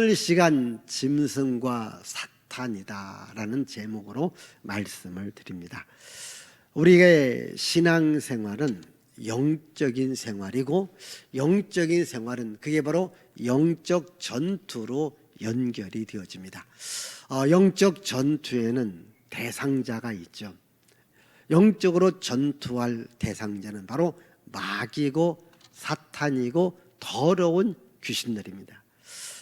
오늘 시간 짐승과 사탄이다라는 제목으로 말씀을 드립니다. 우리의 신앙생활은 영적인 생활이고, 영적인 생활은 그게 바로 영적 전투로 연결이 되어집니다. 영적 전투에는 대상자가 있죠. 영적으로 전투할 대상자는 바로 마귀고 사탄이고 더러운 귀신들입니다.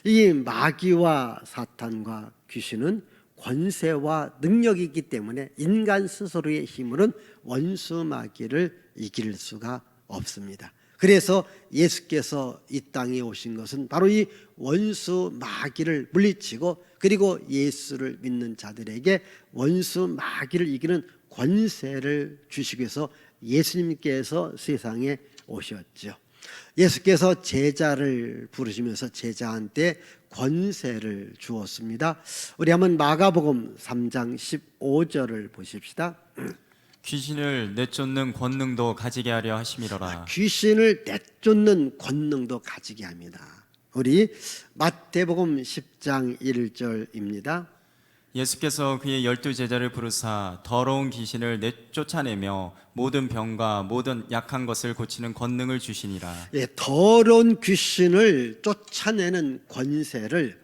이 마귀와 사탄과 귀신은 권세와 능력이 있기 때문에 인간 스스로의 힘으로는 원수 마귀를 이길 수가 없습니다. 그래서 예수께서 이 땅에 오신 것은 바로 이 원수 마귀를 물리치고, 그리고 예수를 믿는 자들에게 원수 마귀를 이기는 권세를 주시기 위해서 예수님께서 세상에 오셨죠. 예수께서 제자를 부르시면서 제자한테 권세를 주었습니다. 우리 한번 마가복음 3장 15절을 보십시다. 귀신을 내쫓는 권능도 가지게 하려 하심이로라. 귀신을 내쫓는 권능도 가지게 합니다. 우리 마태복음 10장 1절입니다. 예수께서 그의 12제자를 부르사 더러운 귀신을 내쫓아내며 모든 병과 모든 약한 것을 고치는 권능을 주시니라. 더러운 귀신을 쫓아내는 권세를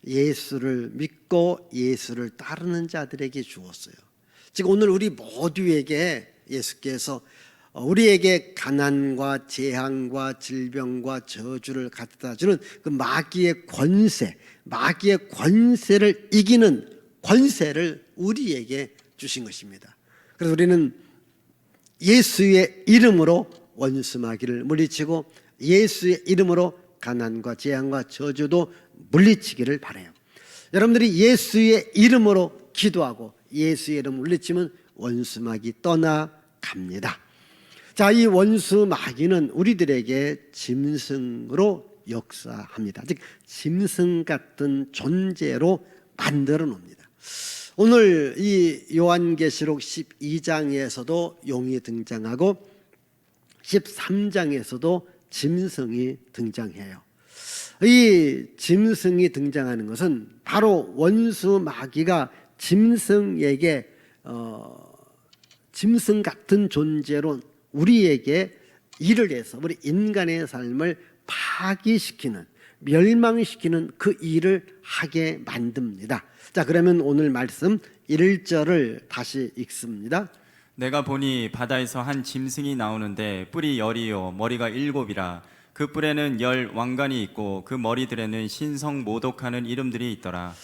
예수를 믿고 예수를 따르는 자들에게 주었어요. 즉 오늘 우리 모두에게 예수께서 우리에게 가난과 재앙과 질병과 저주를 갖다 주는 그 마귀의 권세, 마귀의 권세를 이기는 권세를 우리에게 주신 것입니다. 그래서 우리는 예수의 이름으로 원수 마귀를 물리치고, 예수의 이름으로 가난과 재앙과 저주도 물리치기를 바라요. 여러분들이 예수의 이름으로 기도하고 예수의 이름을 물리치면 원수 마귀 떠나갑니다. 자, 이 원수 마귀는 우리들에게 짐승으로 역사합니다. 즉 짐승 같은 존재로 만들어 놓습니다. 오늘 이 요한계시록 12장에서도 용이 등장하고 13장에서도 짐승이 등장해요. 이 짐승이 등장하는 것은 바로 원수 마귀가 짐승에게 짐승 같은 존재로 우리에게 일을 해서 우리 인간의 삶을 파괴시키는, 멸망시키는 그 일을 하게 만듭니다. 자, 그러면 오늘 말씀 1절을 다시 읽습니다. 내가 보니 바다에서 한 짐승이 나오는데 뿔이 10이요 머리가 7이라. 그 뿔에는 10 왕관이 있고 그 머리들에는 신성 모독하는 이름들이 있더라.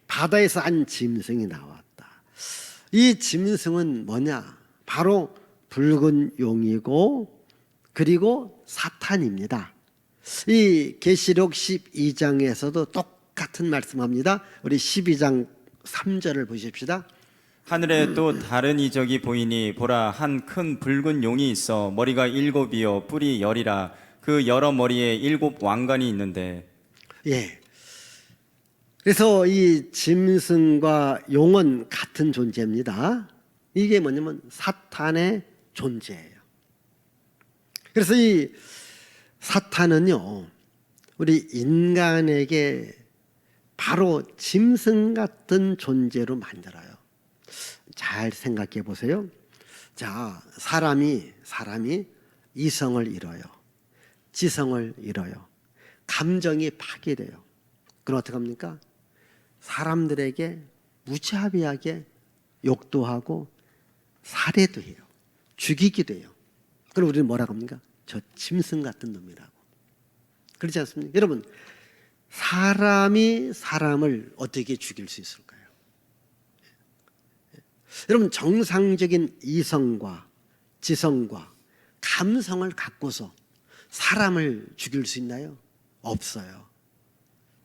바다에서 한 짐승이 나왔다. 이 짐승은 뭐냐? 바로 붉은 용이고 그리고 사탄입니다. 이 계시록 12장에서도 똑같은 말씀합니다. 우리 12장 3절을 보십시다. 하늘에 또 다른 이적이 보이니 보라, 한 큰 붉은 용이 있어 머리가 7이요 뿔이 10이라. 그 여러 머리에 7 왕관이 있는데. 그래서 이 짐승과 용은 같은 존재입니다. 이게 뭐냐면 사탄의 존재예요. 그래서 이 사탄은요, 우리 인간에게 바로 짐승 같은 존재로 만들어요. 잘 생각해 보세요. 자, 사람이 이성을 잃어요. 지성을 잃어요. 감정이 파괴돼요. 그럼 어떻게 합니까? 사람들에게 무자비하게 욕도 하고 살해도 해요. 죽이기도 해요. 그럼 우리는 뭐라고 합니까? 저 짐승 같은 놈이라고. 그렇지 않습니까? 여러분, 사람이 사람을 어떻게 죽일 수 있을까요? 여러분, 정상적인 이성과 지성과 감성을 갖고서 사람을 죽일 수 있나요? 없어요.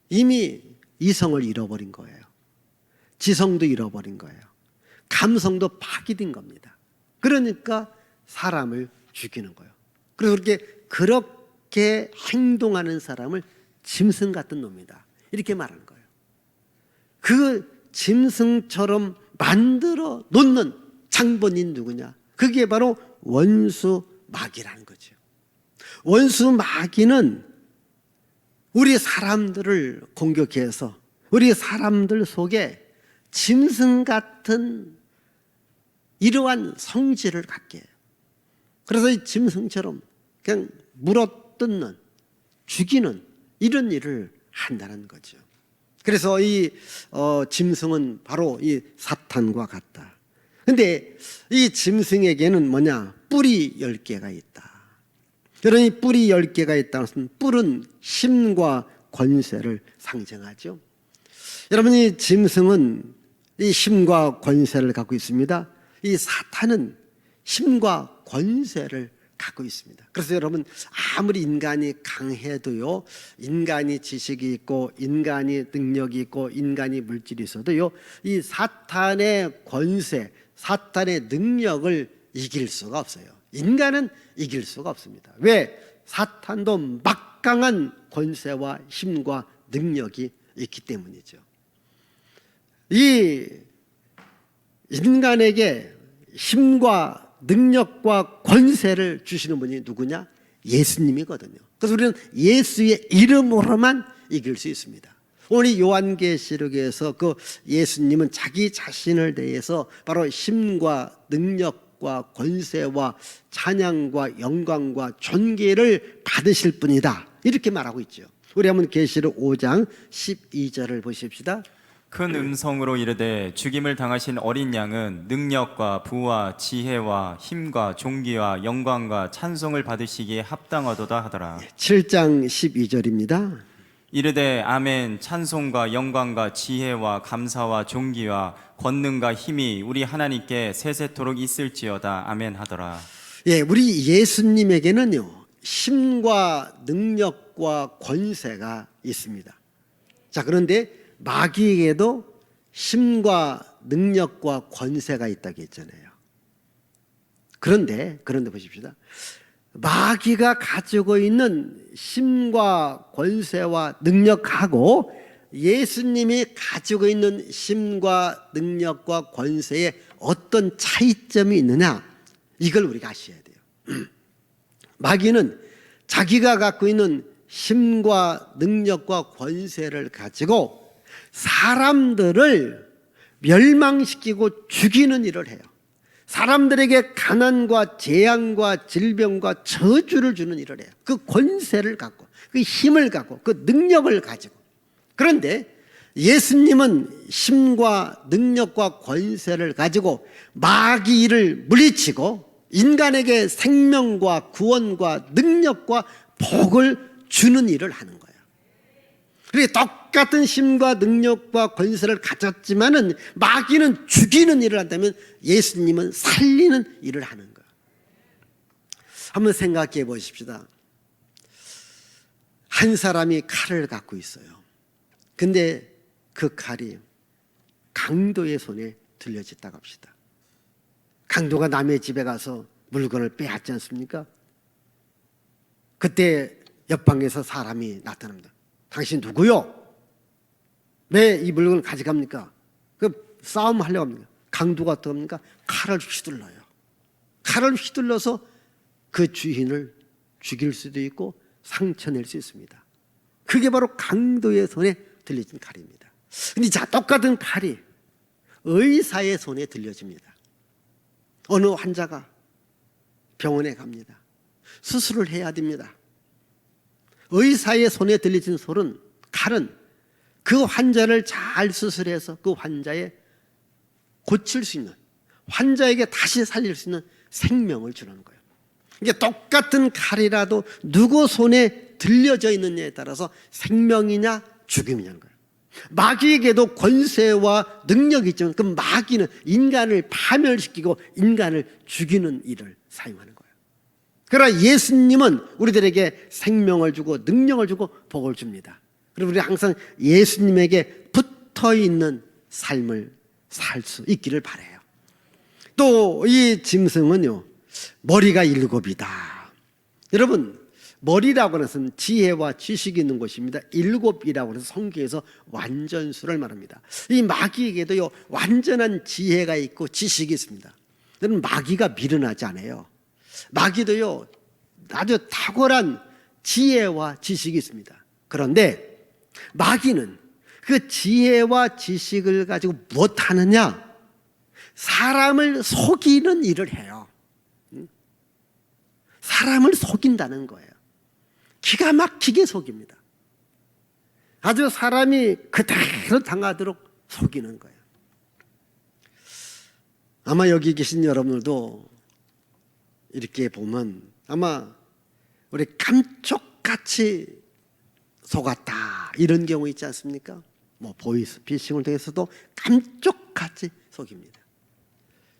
이미 이성을 잃어버린 거예요. 지성도 잃어버린 거예요. 감성도 파괴된 겁니다. 그러니까 사람을 죽이는 거예요. 그래서 그렇게 행동하는 사람을 짐승 같은 놈이다, 이렇게 말하는 거예요. 그 짐승처럼 만들어 놓는 장본이 누구냐? 그게 바로 원수 마귀라는 거죠. 원수 마귀는 우리 사람들을 공격해서 우리 사람들 속에 짐승 같은 이러한 성질을 갖게 해요. 그래서 이 짐승처럼 그냥 물어뜯는, 죽이는 이런 일을 한다는 거죠. 그래서 이 짐승은 바로 이 사탄과 같다. 근데 이 짐승에게는 뭐냐? 뿔이 10개가 있다. 그러니 뿔이 10개가 있다는 것은 뿔은 힘과 권세를 상징하죠. 여러분, 이 짐승은 이 힘과 권세를 갖고 있습니다. 이 사탄은 힘과 권세를 갖고 있습니다. 그래서 여러분, 아무리 인간이 강해도요, 인간이 지식이 있고 인간이 능력이 있고 인간이 물질이 있어도요, 이 사탄의 권세, 사탄의 능력을 이길 수가 없어요. 인간은 이길 수가 없습니다. 왜? 사탄도 막강한 권세와 힘과 능력이 있기 때문이죠. 이 인간에게 힘과 능력과 권세를 주시는 분이 누구냐? 예수님이거든요. 그래서 우리는 예수의 이름으로만 이길 수 있습니다. 오늘 요한계시록에서 그 예수님은 자기 자신을 대해서 바로 힘과 능력과 권세와 찬양과 영광과 존귀를 받으실 분이다, 이렇게 말하고 있죠. 우리 한번 계시록 5장 12절을 보십시다. 큰 음성으로 이르되 죽임을 당하신 어린 양은 능력과 부와 지혜와 힘과 존귀와 영광과 찬송을 받으시기에 합당하도다 하더라. 7장 12절입니다. 이르되 아멘. 찬송과 영광과 지혜와 감사와 존귀와 권능과 힘이 우리 하나님께 세세토록 있을지어다. 아멘 하더라. 예, 우리 예수님에게는요, 힘과 능력과 권세가 있습니다. 자, 그런데 마귀에게도 힘과 능력과 권세가 있다고 했잖아요. 그런데 보십시다. 마귀가 가지고 있는 힘과 권세와 능력하고 예수님이 가지고 있는 힘과 능력과 권세에 어떤 차이점이 있느냐, 이걸 우리가 아셔야 돼요. 마귀는 자기가 갖고 있는 힘과 능력과 권세를 가지고 사람들을 멸망시키고 죽이는 일을 해요. 사람들에게 가난과 재앙과 질병과 저주를 주는 일을 해요. 그 권세를 갖고, 그 힘을 갖고, 그 능력을 가지고. 그런데 예수님은 힘과 능력과 권세를 가지고 마귀를 물리치고 인간에게 생명과 구원과 능력과 복을 주는 일을 하는 거예요. 그리고 똑같은 힘과 능력과 권세를 가졌지만은 마귀는 죽이는 일을 한다면 예수님은 살리는 일을 하는 거예요. 한번 생각해 보십시다. 한 사람이 칼을 갖고 있어요. 근데 그 칼이 강도의 손에 들려졌다고 합시다. 강도가 남의 집에 가서 물건을 빼앗지 않습니까? 그때 옆방에서 사람이 나타납니다. 당신 누구요? 왜 이 물건을 가져갑니까? 그 싸움 하려고 합니까? 강도가 어떻게 합니까? 칼을 휘둘러요. 칼을 휘둘러서 그 주인을 죽일 수도 있고 상처낼 수 있습니다. 그게 바로 강도의 손에 들려진 칼입니다. 근데 자, 똑같은 칼이 의사의 손에 들려집니다. 어느 환자가 병원에 갑니다. 수술을 해야 됩니다. 의사의 손에 들려진 칼은 그 환자를 잘 수술해서 그 환자의 고칠 수 있는, 환자에게 다시 살릴 수 있는 생명을 주는 거예요. 이게 똑같은 칼이라도 누구 손에 들려져 있느냐에 따라서 생명이냐 죽음이냐는 거예요. 마귀에게도 권세와 능력이 있지만 그 마귀는 인간을 파멸시키고 인간을 죽이는 일을 사용하는 거예요. 그러나 예수님은 우리들에게 생명을 주고 능력을 주고 복을 줍니다. 그리고 우리 항상 예수님에게 붙어있는 삶을 살 수 있기를 바라요. 또 이 짐승은요, 머리가 7이다. 여러분, 머리라고 하는 것은 지혜와 지식이 있는 곳입니다. 7이라고 해서 성경에서 완전수를 말합니다. 이 마귀에게도요, 완전한 지혜가 있고 지식이 있습니다. 여러분, 마귀가 미련하지 않아요. 마귀도요, 아주 탁월한 지혜와 지식이 있습니다. 그런데 마귀는 그 지혜와 지식을 가지고 무엇하느냐? 사람을 속이는 일을 해요. 사람을 속인다는 거예요. 기가 막히게 속입니다. 아주 사람이 그대로 당하도록 속이는 거예요. 아마 여기 계신 여러분들도 이렇게 보면 아마 우리 감쪽같이 속았다 이런 경우 있지 않습니까? 뭐 보이스 피싱을 통해서도 감쪽같이 속입니다.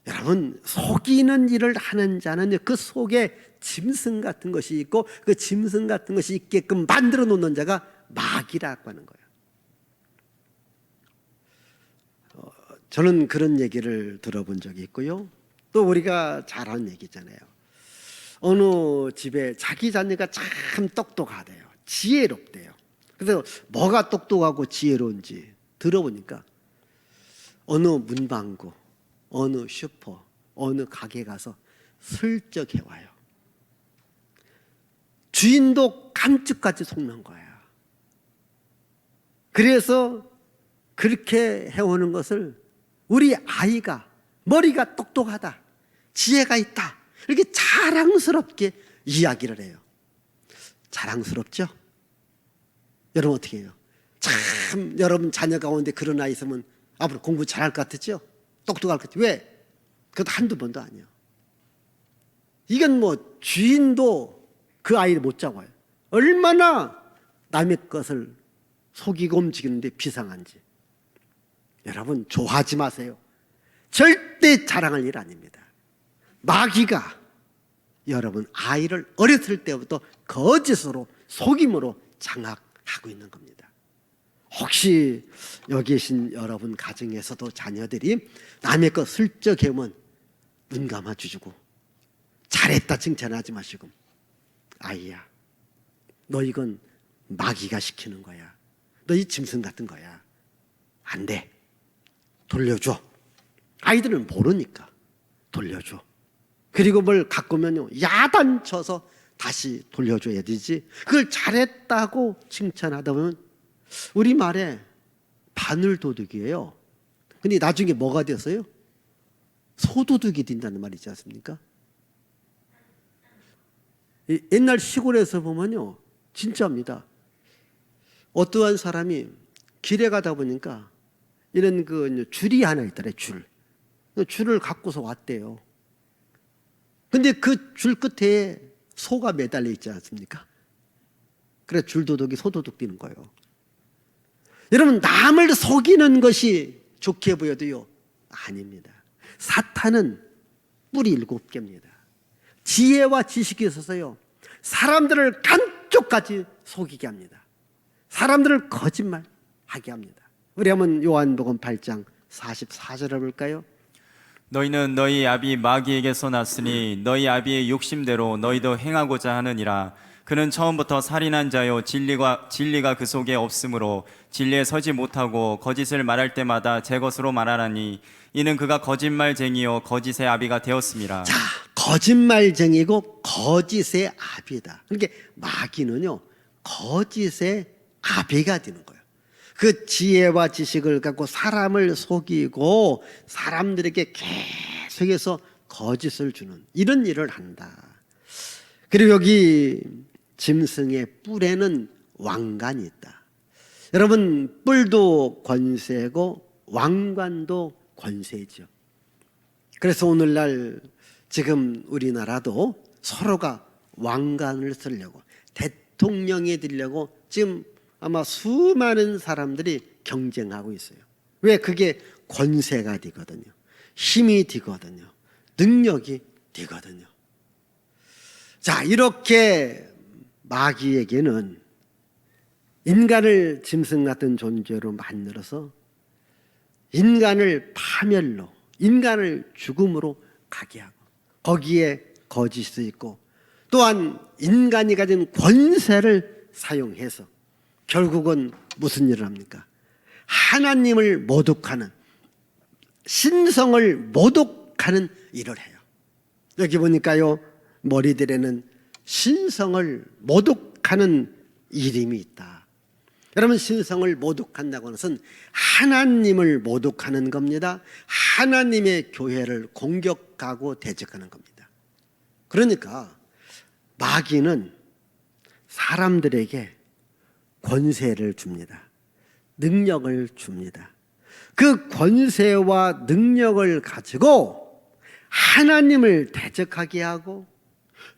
여러분, 속이는 일을 하는 자는 그 속에 짐승 같은 것이 있고 그 짐승 같은 것이 있게끔 만들어 놓는 자가 마귀라고 하는 거예요. 저는 그런 얘기를 들어본 적이 있고요. 또 우리가 잘 아는 얘기잖아요. 어느 집에 자기 자녀가 참 똑똑하대요. 지혜롭대요. 그래서 뭐가 똑똑하고 지혜로운지 들어보니까 어느 문방구, 어느 슈퍼, 어느 가게 가서 슬쩍 해와요. 주인도 감쪽같이 속는 거예요. 그래서 그렇게 해오는 것을 우리 아이가 머리가 똑똑하다, 지혜가 있다 이렇게 자랑스럽게 이야기를 해요. 자랑스럽죠? 여러분 어떻게 해요? 참 여러분 자녀 가운데 그런 아이 있으면 앞으로 공부 잘할 것 같았죠? 똑똑할 것 같죠? 왜? 그것도 한두 번도 아니에요. 이건 뭐 주인도 그 아이를 못 잡아요. 얼마나 남의 것을 속이고 움직이는데 비상한지. 여러분 좋아하지 마세요. 절대 자랑할 일 아닙니다. 마귀가 여러분 아이를 어렸을 때부터 거짓으로 속임으로 장악하고 있는 겁니다. 혹시 여기 계신 여러분 가정에서도 자녀들이 남의 것 슬쩍 해오면 눈 감아주고 잘했다 칭찬하지 마시고, 아이야 너 이건 마귀가 시키는 거야. 너 이 짐승 같은 거야. 안 돼. 돌려줘. 아이들은 모르니까 돌려줘. 그리고 뭘 갖고 오면요 야단쳐서 다시 돌려줘야 되지. 그걸 잘했다고 칭찬하다 보면 우리 말에 바늘도둑이에요. 근데 나중에 뭐가 됐어요? 소도둑이 된다는 말이 있지 않습니까? 옛날 시골에서 보면요 진짜입니다. 어떠한 사람이 길에 가다 보니까 이런 그 줄이 하나 있더래. 줄을 갖고서 왔대요. 근데 그 줄 끝에 소가 매달려 있지 않습니까? 그래 줄도둑이 소도둑 되는 거예요. 여러분 남을 속이는 것이 좋게 보여도요 아닙니다. 사탄은 뿔이 7개입니다. 지혜와 지식이 있어서요 사람들을 감쪽같이 속이게 합니다. 사람들을 거짓말하게 합니다. 우리 한번 요한복음 8장 44절을 볼까요? 너희는 너희 아비 마귀에게서 났으니 너희 아비의 욕심대로 너희도 행하고자 하느니라. 그는 처음부터 살인한 자요 진리가 그 속에 없으므로 진리에 서지 못하고 거짓을 말할 때마다 제 것으로 말하나니 이는 그가 거짓말쟁이요 거짓의 아비가 되었습니다. 자, 거짓말쟁이고 거짓의 아비다. 그러니까 마귀는요 거짓의 아비가 되는 거예요. 그 지혜와 지식을 갖고 사람을 속이고 사람들에게 계속해서 거짓을 주는 이런 일을 한다. 그리고 여기 짐승의 뿔에는 왕관이 있다. 여러분 뿔도 권세고 왕관도 권세죠. 그래서 오늘날 지금 우리나라도 서로가 왕관을 쓰려고 대통령이 되려고 지금 아마 수많은 사람들이 경쟁하고 있어요. 왜? 그게 권세가 되거든요. 힘이 되거든요. 능력이 되거든요. 자, 이렇게 마귀에게는 인간을 짐승 같은 존재로 만들어서 인간을 파멸로, 인간을 죽음으로 가게 하고 거기에 거짓이 있고 또한 인간이 가진 권세를 사용해서 결국은 무슨 일을 합니까? 하나님을 모독하는, 신성을 모독하는 일을 해요. 여기 보니까요 머리들에는 신성을 모독하는 이름이 있다. 여러분, 신성을 모독한다고 하는 것은 하나님을 모독하는 겁니다. 하나님의 교회를 공격하고 대적하는 겁니다. 그러니까 마귀는 사람들에게 권세를 줍니다. 능력을 줍니다. 그 권세와 능력을 가지고 하나님을 대적하게 하고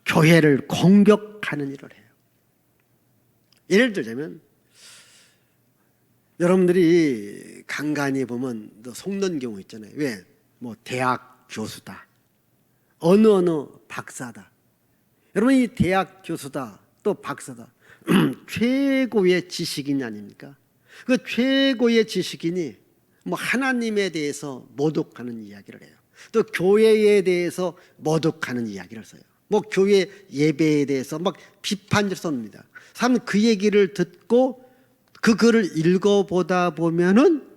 교회를 공격하는 일을 해요. 예를 들자면 여러분들이 간간히 보면 또 속는 경우 있잖아요. 왜? 뭐 대학 교수다, 어느 박사다. 여러분, 이 대학 교수다 또 박사다 최고의 지식인 아닙니까? 그 최고의 지식인이 뭐 하나님에 대해서 모독하는 이야기를 해요. 또 교회에 대해서 모독하는 이야기를 써요. 뭐 교회 예배에 대해서 막 비판을 씁니다. 사람은 그 얘기를 듣고 그 글을 읽어보다 보면은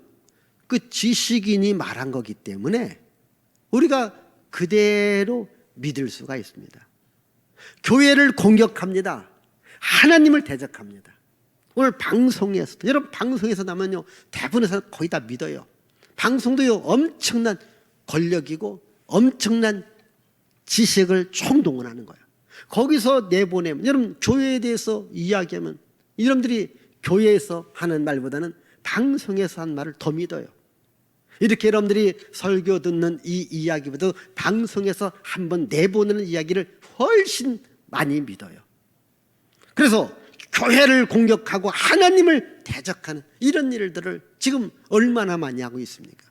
그 지식인이 말한 거기 때문에 우리가 그대로 믿을 수가 있습니다. 교회를 공격합니다. 하나님을 대적합니다. 오늘 방송에서도, 여러분 방송에서 나면요 대부분의 사람 거의 다 믿어요. 방송도요 엄청난 권력이고 엄청난 지식을 총동원하는 거예요. 거기서 내보내면, 여러분 교회에 대해서 이야기하면 여러분들이 교회에서 하는 말보다는 방송에서 한 말을 더 믿어요. 이렇게 여러분들이 설교 듣는 이 이야기보다 방송에서 한번 내보내는 이야기를 훨씬 많이 믿어요. 그래서 교회를 공격하고 하나님을 대적하는 이런 일들을 지금 얼마나 많이 하고 있습니까?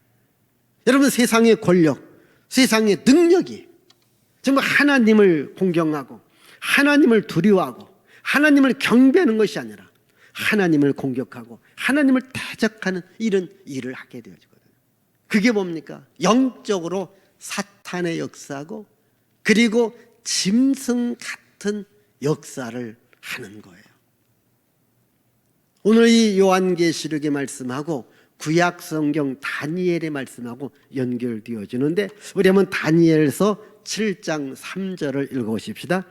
여러분, 세상의 권력, 세상의 능력이 정말 하나님을 공경하고 하나님을 두려워하고 하나님을 경배하는 것이 아니라 하나님을 공격하고 하나님을 대적하는 이런 일을 하게 되어지거든요. 그게 뭡니까? 영적으로 사탄의 역사고 그리고 짐승 같은 역사를 하는 거예요. 오늘 이 요한계시록의 말씀하고 구약 성경 다니엘의 말씀하고 연결되어지는데, 우리 한번 다니엘서 7장 3절을 읽어보십시다.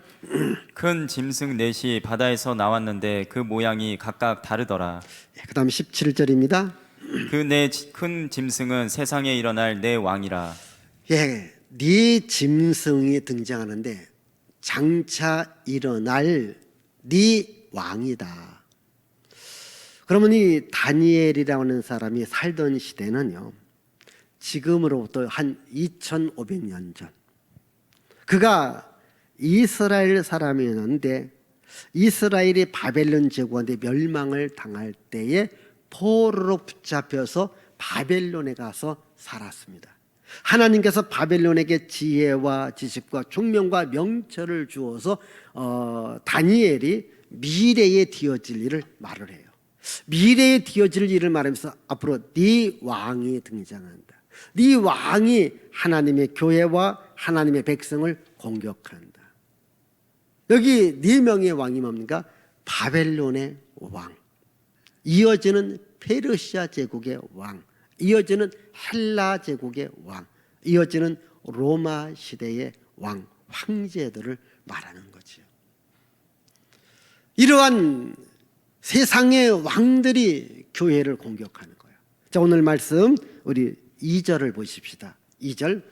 큰 짐승 넷이 바다에서 나왔는데 그 모양이 각각 다르더라. 그 다음 17절입니다. 그 네 큰 짐승은 세상에 일어날 네 왕이라. 예, 네 짐승이 등장하는데 장차 일어날 네 왕이다. 그러면 이 다니엘이라고 하는 사람이 살던 시대는요, 지금으로부터 한 2500년 전, 그가 이스라엘 사람이었는데 이스라엘이 바벨론 제국한테 멸망을 당할 때에 포로로 붙잡혀서 바벨론에 가서 살았습니다. 하나님께서 바벨론에게 지혜와 지식과 총명과 명철을 주어서 다니엘이 미래에 되어질 일을 말을 해요. 미래에 되어질 일을 말하면서 앞으로 네 왕이 등장한다. 네 왕이 하나님의 교회와 하나님의 백성을 공격한다. 여기 네 명의 왕이 뭡니까? 바벨론의 왕, 이어지는 페르시아 제국의 왕, 이어지는 헬라 제국의 왕, 이어지는 로마 시대의 왕, 황제들을 말하는 거지요. 이러한 세상의 왕들이 교회를 공격하는 거예요. 자, 오늘 말씀 우리 2절을 보십시다. 2절.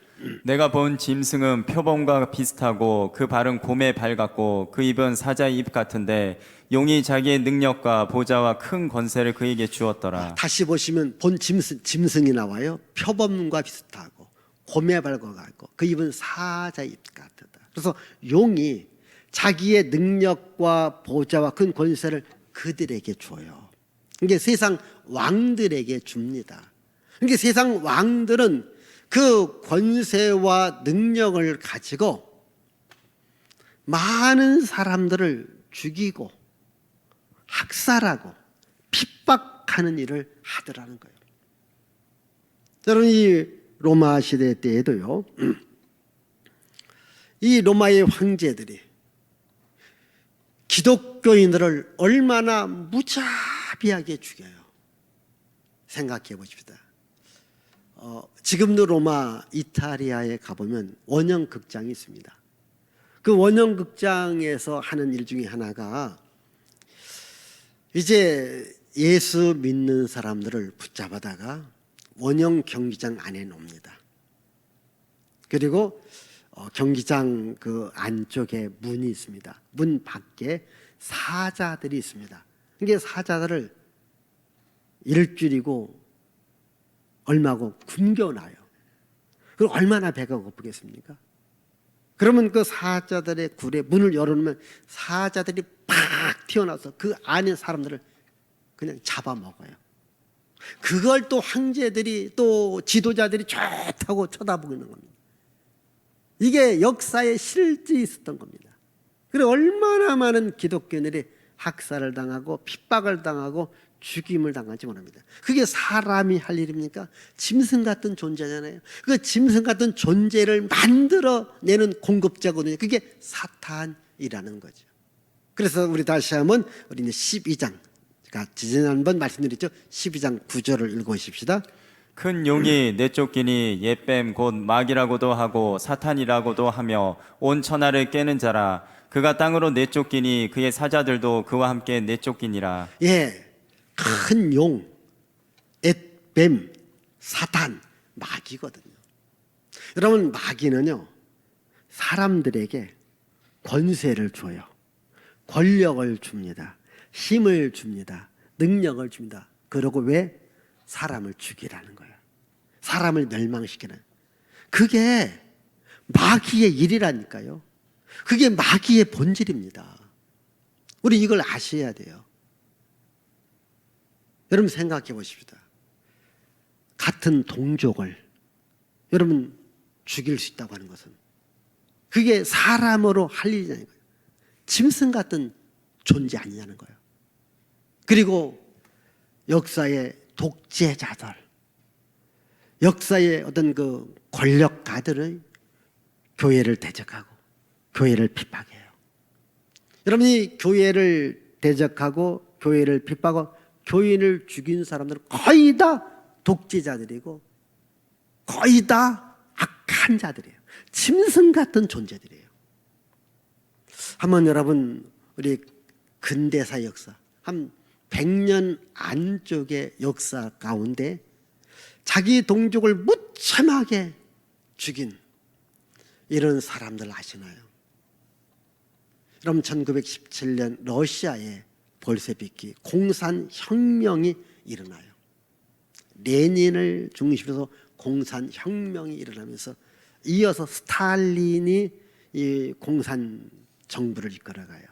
내가 본 짐승은 표범과 비슷하고 그 발은 곰의 발 같고 그 입은 사자의 입 같은데 용이 자기의 능력과 보좌와 큰 권세를 그에게 주었더라. 다시 보시면 본 짐승이 나와요. 표범과 비슷하고 곰의 발과 같고 그 입은 사자의 입 같다. 그래서 용이 자기의 능력과 보좌와 큰 권세를 그들에게 줘요. 이게 세상 왕들에게 줍니다. 이게 세상 왕들은 그 권세와 능력을 가지고 많은 사람들을 죽이고 학살하고 핍박하는 일을 하더라는 거예요. 저는 이 로마 시대 때에도요, 이 로마의 황제들이 기독교인들을 얼마나 무자비하게 죽여요. 생각해 보십시다. 지금도 로마, 이탈리아에 가보면 원형극장이 있습니다. 그 원형극장에서 하는 일 중에 하나가 이제 예수 믿는 사람들을 붙잡아다가 원형 경기장 안에 놓습니다. 그리고 경기장 그 안쪽에 문이 있습니다. 문 밖에 사자들이 있습니다. 이게 사자들을 일주일이고 얼마고 굶겨놔요. 그럼 얼마나 배가 고프겠습니까? 그러면 그 사자들의 굴에 문을 열어놓으면 사자들이 팍 튀어나와서 그 안에 사람들을 그냥 잡아먹어요. 그걸 또 황제들이 또 지도자들이 좋다고 쳐다보고 있는 겁니다. 이게 역사에 실제 있었던 겁니다. 그리고 얼마나 많은 기독교인들이 학살을 당하고 핍박을 당하고 죽임을 당할지 모릅니다. 그게 사람이 할 일입니까? 짐승 같은 존재잖아요. 그 짐승 같은 존재를 만들어내는 공급자거든요. 그게 사탄이라는 거죠. 그래서 우리 다시 한번 우리 12장, 지난번 말씀드렸죠. 12장 9절을 읽어보십시다. 큰 용이 내쫓기니 옛뱀 곧 마귀라고도 하고 사탄이라고도 하며 온 천하를 깨는 자라. 그가 땅으로 내쫓기니 그의 사자들도 그와 함께 내쫓기니라. 예, 큰 용, 옛뱀, 사탄, 마귀거든요. 여러분, 마귀는요 사람들에게 권세를 줘요. 권력을 줍니다. 힘을 줍니다. 능력을 줍니다. 그러고 왜? 사람을 죽이라는 거예요. 사람을 멸망시키는. 그게 마귀의 일이라니까요. 그게 마귀의 본질입니다. 우리 이걸 아셔야 돼요. 여러분 생각해 보십시다. 같은 동족을 여러분 죽일 수 있다고 하는 것은 그게 사람으로 할 일이냐는 거예요. 짐승 같은 존재 아니냐는 거예요. 그리고 역사의 독재자들, 역사의 어떤 그 권력가들의 교회를 대적하고 교회를 핍박해요. 여러분이 교회를 대적하고 교회를 핍박하고 교인을 죽인 사람들은 거의 다 독재자들이고 거의 다 악한 자들이에요. 짐승 같은 존재들이에요. 한번 여러분 우리 근대사 역사 한 100년 안쪽의 역사 가운데 자기 동족을 무참하게 죽인 이런 사람들 아시나요? 여러분 1917년 러시아에 볼셰비키 공산혁명이 일어나요. 레닌을 중심으로 해서 공산혁명이 일어나면서 이어서 스탈린이 이 공산정부를 이끌어가요.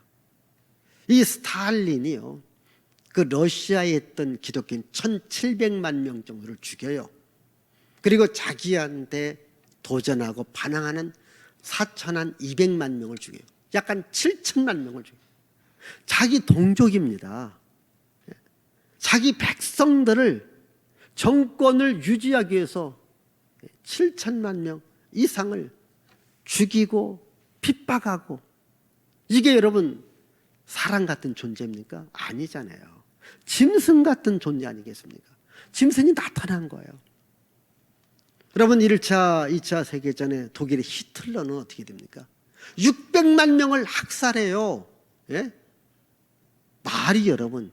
이 스탈린이요 그 러시아에 있던 기독교인 1700만 명 정도를 죽여요. 그리고 자기한테 도전하고 반항하는 4200만 명을 죽여요. 약간 7천만 명을 죽여요. 자기 동족입니다. 자기 백성들을 정권을 유지하기 위해서 7천만 명 이상을 죽이고 핍박하고 이게 여러분 사람 같은 존재입니까? 아니잖아요. 짐승 같은 존재 아니겠습니까? 짐승이 나타난 거예요. 여러분 1차, 2차 세계전에 독일의 히틀러는 어떻게 됩니까? 600만 명을 학살해요. 예? 말이 여러분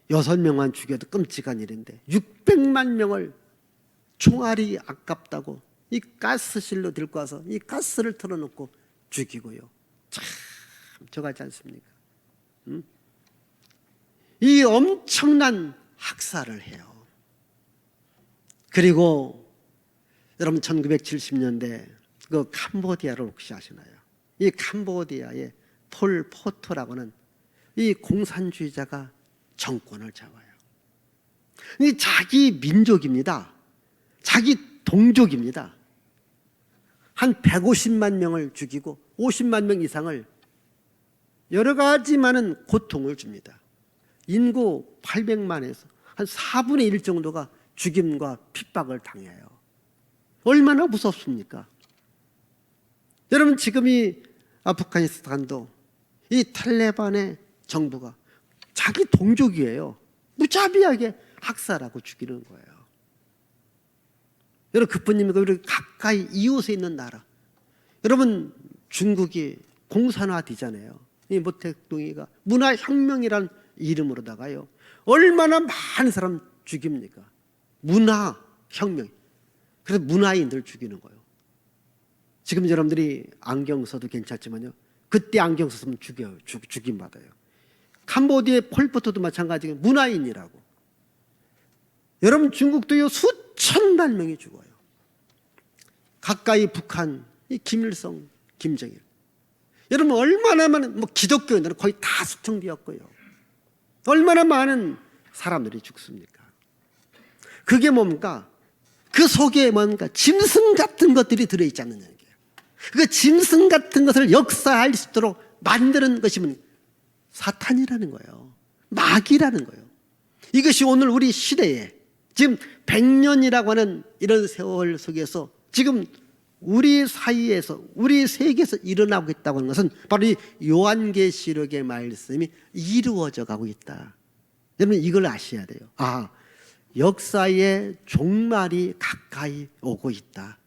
6명만 죽여도 끔찍한 일인데 600만 명을 총알이 아깝다고 이 가스실로 들고 와서 이 가스를 틀어놓고 죽이고요. 참 저같지 않습니까? 이 엄청난 학살을 해요. 그리고 여러분 1970년대 그 캄보디아를 혹시 아시나요? 이 캄보디아의 폴 포트라고는 이 공산주의자가 정권을 잡아요. 이 자기 민족입니다. 자기 동족입니다. 한 150만 명을 죽이고 50만 명 이상을 여러 가지 많은 고통을 줍니다. 인구 800만에서 한 4분의 1 정도가 죽임과 핍박을 당해요. 얼마나 무섭습니까? 여러분 지금 이 아프가니스탄도 이 탈레반의 정부가 자기 동족이에요. 무자비하게 학살하고 죽이는 거예요. 여러분 그뿐입니까? 우리 가까이 이웃에 있는 나라. 여러분 중국이 공산화되잖아요. 이 모택동이가 문화혁명이란 이름으로다가요 얼마나 많은 사람 죽입니까? 문화혁명. 그래서 문화인들 죽이는 거예요. 지금 여러분들이 안경 써도 괜찮지만요 그때 안경 썼으면 죽여요. 죽임받아요. 캄보디아의 폴포트도 마찬가지예요. 문화인이라고. 여러분 중국도요 수천만 명이 죽어요. 가까이 북한 이 김일성, 김정일. 여러분 얼마나 많은 기독교인들은 거의 다 숙청되었고요. 얼마나 많은 사람들이 죽습니까? 그게 뭡니까? 그 속에 뭔가 짐승 같은 것들이 들어있지 않느냐. 그 짐승 같은 것을 역사할 수 있도록 만드는 것이 사탄이라는 거예요. 마귀라는 거예요. 이것이 오늘 우리 시대에 지금 100년이라고 하는 이런 세월 속에서 지금 우리 사이에서 우리 세계에서 일어나고 있다고 하는 것은 바로 이 요한계시록의 말씀이 이루어져 가고 있다. 여러분 이걸 아셔야 돼요. 역사의 종말이 가까이 오고 있다.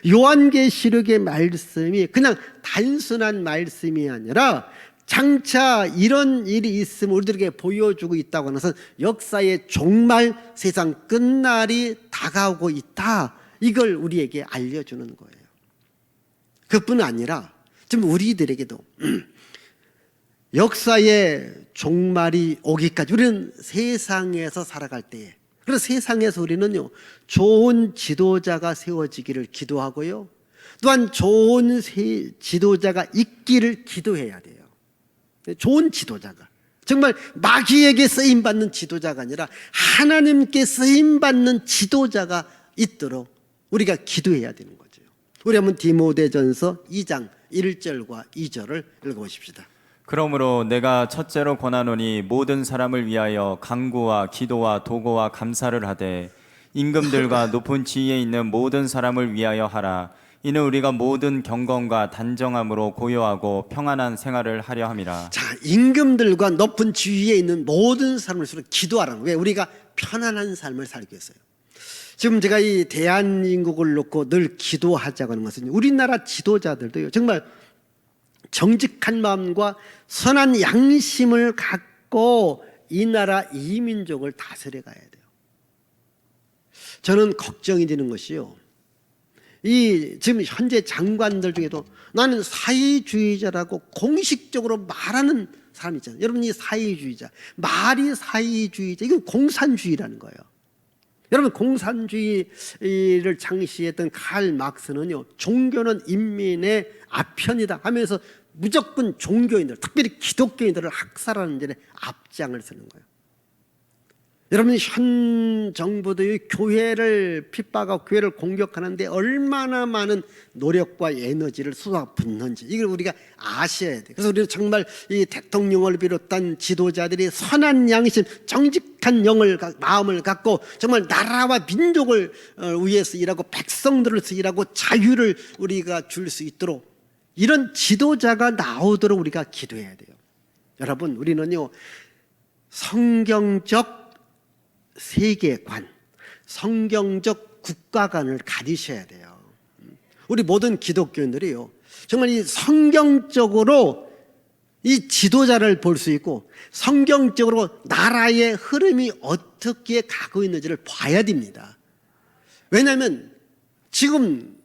요한계시록의 말씀이 그냥 단순한 말씀이 아니라 장차 이런 일이 있으면 우리들에게 보여주고 있다고 하는 것은 역사의 종말, 세상 끝날이 다가오고 있다. 이걸 우리에게 알려주는 거예요. 그뿐 아니라 지금 우리들에게도 역사의 종말이 오기까지 우리는 세상에서 살아갈 때에, 그래서 세상에서 우리는요 좋은 지도자가 세워지기를 기도하고요 또한 좋은 지도자가 있기를 기도해야 돼요. 좋은 지도자가 정말 마귀에게 쓰임받는 지도자가 아니라 하나님께 쓰임받는 지도자가 있도록 우리가 기도해야 되는 거죠. 우리 한번 디모데전서 2장 1절과 2절을 읽어보십시다. 그러므로 내가 첫째로 권하노니 모든 사람을 위하여 간구와 기도와 도고와 감사를 하되 임금들과 높은 지위에 있는 모든 사람을 위하여 하라. 이는 우리가 모든 경건과 단정함으로 고요하고 평안한 생활을 하려 함이라. 자, 임금들과 높은 지위에 있는 모든 사람을 위해서 기도하라는. 왜? 우리가 편안한 삶을 살기 위해서요. 지금 제가 이 대한민국을 놓고 늘 기도하자고 하는 것은 우리나라 지도자들도요 정말 정직한 마음과 선한 양심을 갖고 이 나라 이 민족을 다스려 가야 돼요. 저는 걱정이 되는 것이요, 이 지금 현재 장관들 중에도 나는 사회주의자라고 공식적으로 말하는 사람이 있잖아요. 여러분 이 사회주의자, 말이 사회주의자, 이건 공산주의라는 거예요. 여러분 공산주의를 창시했던 칼 막스는요 종교는 인민의 아편이다 하면서 무조건 종교인들, 특별히 기독교인들을 학살하는 일에 앞장을 서는 거예요. 여러분 현 정부도 교회를 핍박하고 교회를 공격하는데 얼마나 많은 노력과 에너지를 쏟아붓는지 이걸 우리가 아셔야 돼요. 그래서 우리는 정말 이 대통령을 비롯한 지도자들이 선한 양심, 정직한 마음을 갖고 정말 나라와 민족을 위해서 일하고 백성들을 위해서 일하고 자유를 우리가 줄 수 있도록 이런 지도자가 나오도록 우리가 기도해야 돼요. 여러분 우리는요 성경적 세계관, 성경적 국가관을 가지셔야 돼요. 우리 모든 기독교인들이요 정말 이 성경적으로 이 지도자를 볼 수 있고 성경적으로 나라의 흐름이 어떻게 가고 있는지를 봐야 됩니다. 왜냐하면 지금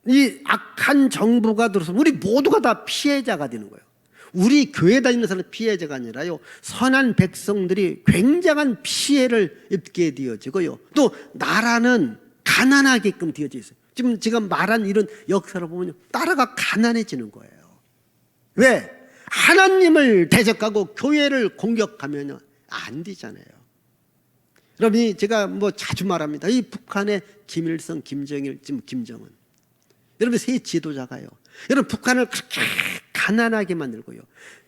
이 악한 정부가 들어서 우리 모두가 다 피해자가 되는 거예요. 우리 교회 다니는 사람은 피해자가 아니라요 선한 백성들이 굉장한 피해를 입게 되어지고요 또 나라는 가난하게끔 되어져 있어요. 지금 제가 말한 이런 역사를 보면 나라가 가난해지는 거예요. 왜? 하나님을 대적하고 교회를 공격하면 안 되잖아요. 여러분이 제가 자주 말합니다. 이 북한의 김일성, 김정일, 지금 김정은, 여러분 새 지도자가요 여러분 북한을 그렇게 가난하게 만들고요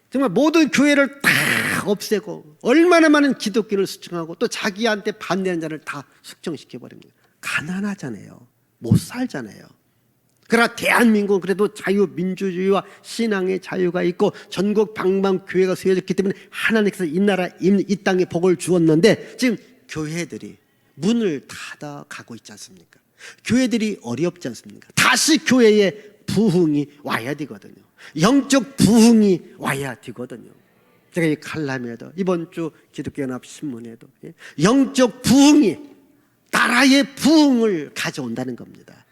정말 모든 교회를 다 없애고 얼마나 많은 기독교를 수청하고 또 자기한테 반대하는 자를 다 숙청시켜버립니다. 가난하잖아요. 못 살잖아요. 그러나 대한민국은 그래도 자유민주주의와 신앙의 자유가 있고 전국 방방 교회가 세워졌기 때문에 하나님께서 이 나라 이 땅에 복을 주었는데 지금 교회들이 문을 닫아가고 있지 않습니까? 교회들이 어렵지 않습니까? 다시 교회에 부흥이 와야 되거든요. 영적 부흥이 와야 되거든요. 제가 이 칼럼에도 이번 주 기독교연합 신문에도 영적 부흥이 나라의 부흥을 가져온다는 겁니다.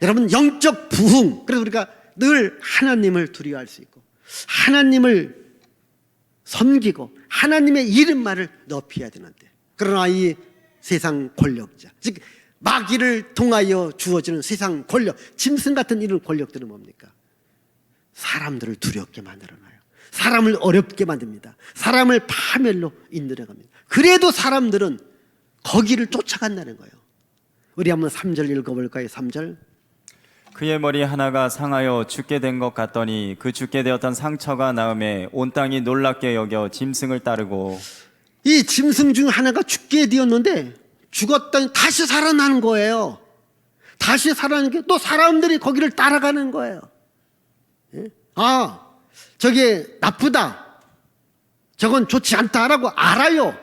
여러분, 영적 부흥. 그래서 우리가 늘 하나님을 두려워할 수 있고 하나님을 섬기고 하나님의 이름만을 높여야 되는데, 그러나 이 세상 권력자, 즉 마귀를 통하여 주어지는 세상 권력, 짐승 같은 이런 권력들은 뭡니까? 사람들을 두렵게 만들어놔요. 사람을 어렵게 만듭니다. 사람을 파멸로 인도해갑니다. 그래도 사람들은 거기를 쫓아간다는 거예요. 우리 한번 3절 읽어볼까요? 3절. 그의 머리 하나가 상하여 죽게 된 것 같더니 그 죽게 되었던 상처가 나음에 온 땅이 놀랍게 여겨 짐승을 따르고. 이 짐승 중 하나가 죽게 되었는데 죽었더니 다시 살아나는 거예요. 다시 살아나는 게 또 사람들이 거기를 따라가는 거예요. 아, 저게 나쁘다, 저건 좋지 않다라고 알아요.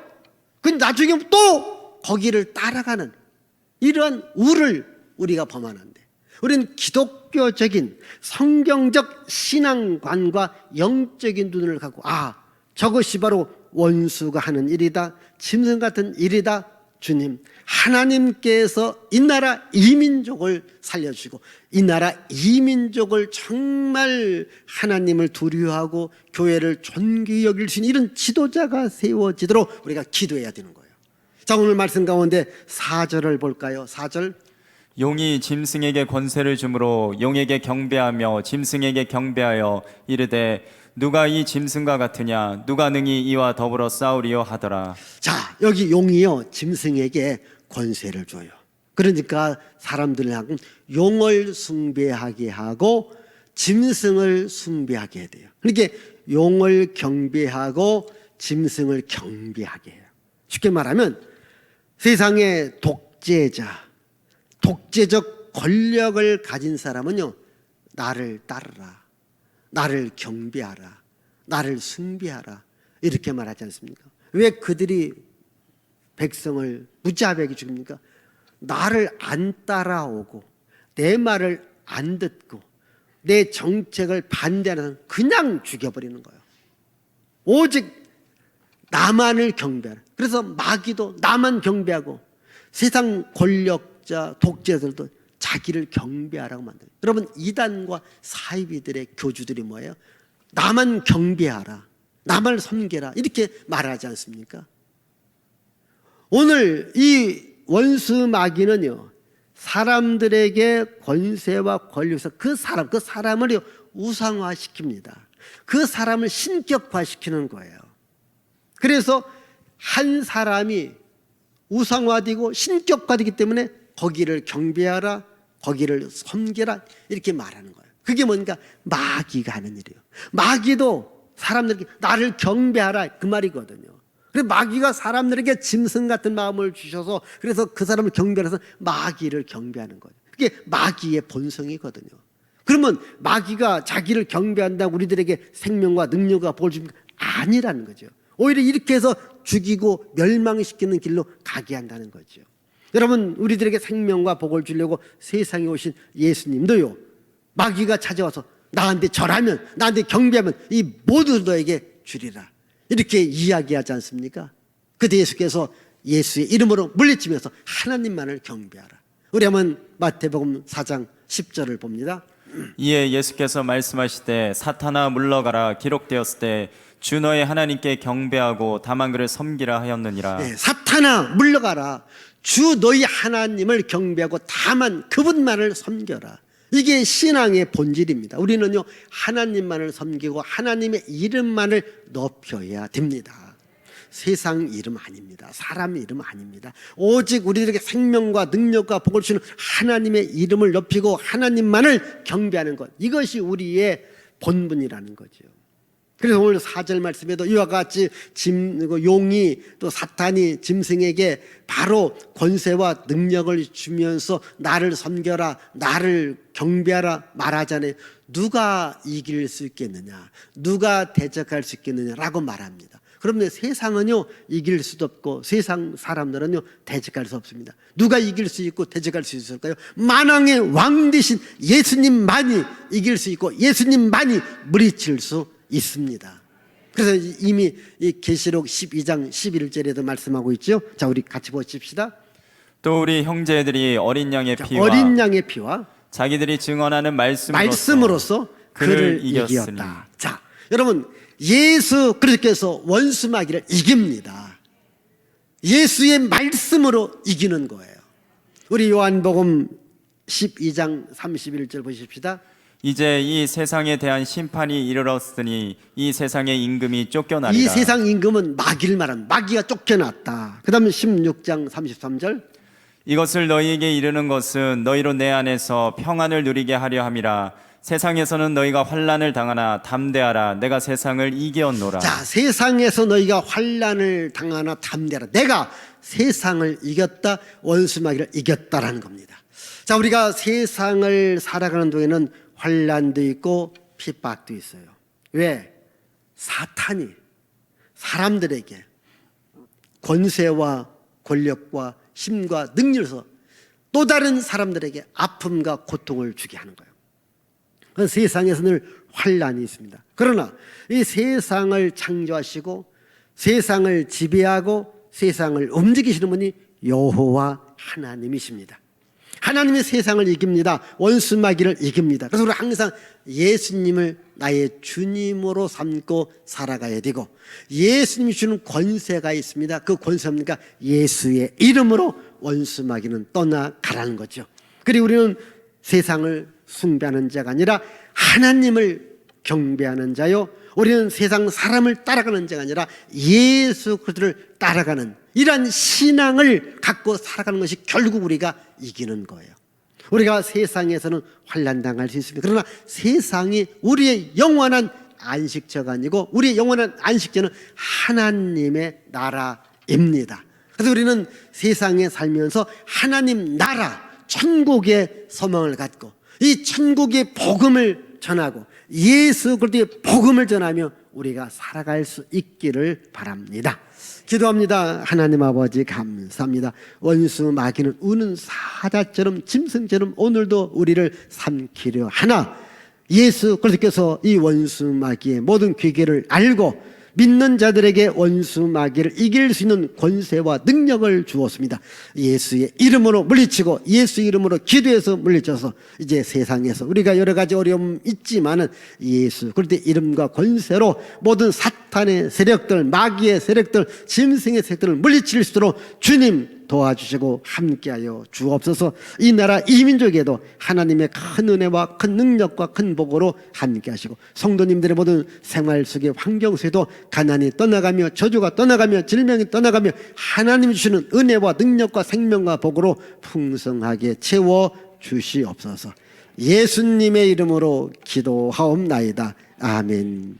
근데 나중에 또 거기를 따라가는 이러한 우를 우리가 범하는데, 우리는 기독교적인 성경적 신앙관과 영적인 눈을 갖고, 아, 저것이 바로 원수가 하는 일이다, 짐승 같은 일이다. 주님, 하나님께서 이 나라 이민족을 살려주시고 이 나라 이민족을 정말 하나님을 두려워하고 교회를 존귀히 여길 수 있는 이런 지도자가 세워지도록 우리가 기도해야 되는 거예요. 자, 오늘 말씀 가운데 4절을 볼까요? 4절. 용이 짐승에게 권세를 주므로 용에게 경배하며 짐승에게 경배하여 이르되 누가 이 짐승과 같으냐, 누가 능히 이와 더불어 싸우리요 하더라. 자, 여기 용이요 짐승에게 권세를 줘요. 그러니까 사람들하고 용을 숭배하게 하고 짐승을 숭배하게 해야 돼요. 그러니까 용을 경배하고 짐승을 경배하게 해요. 쉽게 말하면 세상의 독재자, 독재적 권력을 가진 사람은요, 나를 따르라, 나를 경배하라, 나를 숭배하라, 이렇게 말하지 않습니까? 왜 그들이 백성을 무자비하게 죽입니까? 나를 안 따라오고 내 말을 안 듣고 내 정책을 반대하는, 그냥 죽여버리는 거예요. 오직 나만을 경배하라. 그래서 마귀도 나만 경배하고 세상 권력자, 독재자들도 자기를 경배하라고 만들어요. 여러분, 이단과 사이비들의 교주들이 뭐예요? 나만 경배하라, 나만 섬겨라, 이렇게 말하지 않습니까? 오늘 이 원수 마귀는요, 사람들에게 권세와 권력에서 그 사람을 우상화시킵니다. 그 사람을 신격화시키는 거예요. 그래서 한 사람이 우상화되고 신격화되기 때문에 거기를 경배하라, 거기를 섬겨라, 이렇게 말하는 거예요. 그게 뭔가 마귀가 하는 일이에요. 마귀도 사람들에게 나를 경배하라, 그 말이거든요. 그래서 마귀가 사람들에게 짐승 같은 마음을 주셔서 그래서 그 사람을 경배해서 마귀를 경배하는 거예요. 그게 마귀의 본성이거든요. 그러면 마귀가 자기를 경배한다고 우리들에게 생명과 능력과 복을 줍니까? 아니라는 거죠. 오히려 이렇게 해서 죽이고 멸망시키는 길로 가게 한다는 거죠. 여러분, 우리들에게 생명과 복을 주려고 세상에 오신 예수님도요, 마귀가 찾아와서 나한테 절하면, 나한테 경배하면 이 모두 너에게 주리라, 이렇게 이야기하지 않습니까? 그때 예수께서 예수의 이름으로 물리치면서 하나님만을 경배하라. 우리 한번 마태복음 4장 10절을 봅니다. 이에 예수께서 말씀하시되 사탄아 물러가라, 기록되었을 때 주 너의 하나님께 경배하고 다만 그를 섬기라 하였느니라. 네, 사탄아 물러가라, 주 너희 하나님을 경배하고 다만 그분만을 섬겨라. 이게 신앙의 본질입니다. 우리는요, 하나님만을 섬기고 하나님의 이름만을 높여야 됩니다. 세상 이름 아닙니다. 사람 이름 아닙니다. 오직 우리들에게 생명과 능력과 복을 주는 하나님의 이름을 높이고 하나님만을 경배하는 것, 이것이 우리의 본분이라는 거죠. 그래서 오늘 4절 말씀에도 이와 같이 용이 또 사탄이 짐승에게 바로 권세와 능력을 주면서 나를 섬겨라, 나를 경배하라 말하잖아요. 누가 이길 수 있겠느냐, 누가 대적할 수 있겠느냐라고 말합니다. 그런데 세상은요, 이길 수도 없고 세상 사람들은요, 대적할 수 없습니다. 누가 이길 수 있고 대적할 수 있을까요? 만왕의 왕 되신 예수님만이 이길 수 있고 예수님만이 물리칠 수 있습니다. 그래서 이미 이 계시록 12장 11절에도 말씀하고 있죠. 자, 우리 같이 보십시다. 또 우리 형제들이 어린 양의 피와 어린 양의 피와 자기들이 증언하는 말씀으로서 그를 이겼다. 자, 여러분, 예수 그리스도께서 원수 마귀를 이깁니다. 예수의 말씀으로 이기는 거예요. 우리 요한복음 12장 31절 보십시다. 이제 이 세상에 대한 심판이 이르렀으니 이 세상의 임금이 쫓겨나리라. 이 세상 임금은 마귀를 말하는, 마귀가 쫓겨났다. 그 다음에 16장 33절. 이것을 너희에게 이르는 것은 너희로 내 안에서 평안을 누리게 하려 함이라. 세상에서는 너희가 환난을 당하나 담대하라. 내가 세상을 이기었노라. 자, 세상에서 너희가 환난을 당하나 담대하라. 내가 세상을 이겼다, 원수 마귀를 이겼다라는 겁니다. 자, 우리가 세상을 살아가는 동에는 환난도 있고 핍박도 있어요. 왜? 사탄이 사람들에게 권세와 권력과 힘과 능력으로서 또 다른 사람들에게 아픔과 고통을 주게 하는 거예요. 세상에서 늘 환난이 있습니다. 그러나 이 세상을 창조하시고 세상을 지배하고 세상을 움직이시는 분이 여호와 하나님이십니다. 하나님이 세상을 이깁니다. 원수 마귀를 이깁니다. 그래서 우리 항상 예수님을 나의 주님으로 삼고 살아가야 되고, 예수님이 주는 권세가 있습니다. 그 권세입니까? 예수의 이름으로 원수 마귀는 떠나가라는 거죠. 그리고 우리는 세상을 숭배하는 자가 아니라 하나님을 경배하는 자요, 우리는 세상 사람을 따라가는 자가 아니라 예수 그리스도를 따라가는 이러한 신앙을 갖고 살아가는 것이 결국 우리가 이기는 거예요. 우리가 세상에서는 환난당할 수 있습니다. 그러나 세상이 우리의 영원한 안식처가 아니고 우리의 영원한 안식처는 하나님의 나라입니다. 그래서 우리는 세상에 살면서 하나님 나라, 천국의 소망을 갖고 이 천국의 복음을 전하고 예수 그리스도의 복음을 전하며 우리가 살아갈 수 있기를 바랍니다. 기도합니다. 하나님 아버지 감사합니다. 원수 마귀는 우는 사자처럼 짐승처럼 오늘도 우리를 삼키려 하나, 예수 그리스도께서 이 원수 마귀의 모든 괴계를 알고 믿는 자들에게 원수 마귀를 이길 수 있는 권세와 능력을 주었습니다. 예수의 이름으로 물리치고 예수 이름으로 기도해서 물리쳐서 이제 세상에서 우리가 여러 가지 어려움 있지만은 예수 그리스도의 이름과 권세로 모든 사탄의 세력들, 마귀의 세력들, 짐승의 세력들을 물리칠 수 있도록 주님 도와주시고 함께하여 주옵소서. 이 나라 이 민족에도 하나님의 큰 은혜와 큰 능력과 큰 복으로 함께하시고 성도님들의 모든 생활 속의 환경 속에도 가난이 떠나가며 저주가 떠나가며 질병이 떠나가며 하나님이 주시는 은혜와 능력과 생명과 복으로 풍성하게 채워 주시옵소서. 예수님의 이름으로 기도하옵나이다. 아멘.